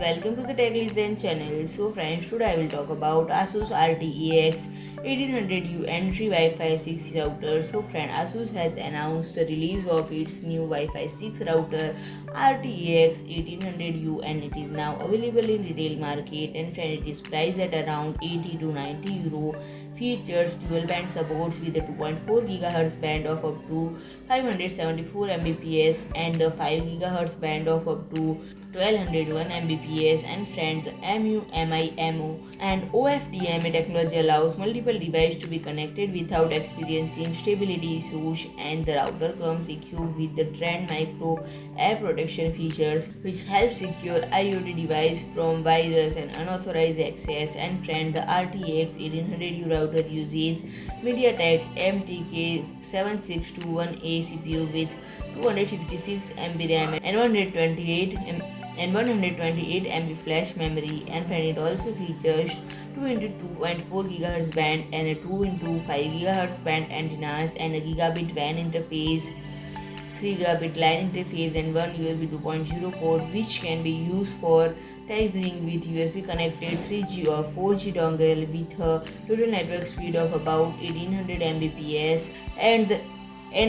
Welcome to the Tech Listen channel. So friends, today I will talk about ASUS RT-AX1800U entry Wi-Fi 6 router. So friend, ASUS has announced the release of its new Wi-Fi 6 router RT-AX1800U and it is now available in retail market, and friend, it is priced at around 80 to 90 euro. Features dual band supports with a 2.4 GHz band of up to 574 Mbps and a 5 GHz band of up to 1201 Mbps, and friend, the MU-MIMO and OFDMA technology allows multiple devices to be connected without experiencing stability issues, and the router comes equipped with the trend micro AiProtection features which help secure IoT device from virus and unauthorized access. And friend, the RTX 1800U router uses MediaTek MTK7621A CPU with 256 MB RAM and 128 MB flash memory, and friend, it also features 2x2.4 GHz band and a 2x5 GHz band antennas and a Gigabit WAN interface, 3 Gigabit LAN interface, and 1 USB 2.0 port which can be used for tethering with USB connected 3G or 4G dongle with a total network speed of about 1800 Mbps, and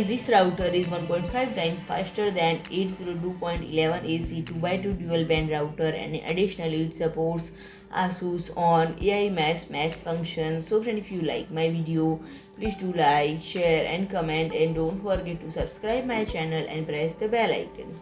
this router is 1.5 times faster than 802.11 AC 2x2 dual band router, and additionally it supports ASUS on AiMesh mesh function. So friend, if you like my video, please do like, share and comment, and don't forget to subscribe my channel and press the bell icon.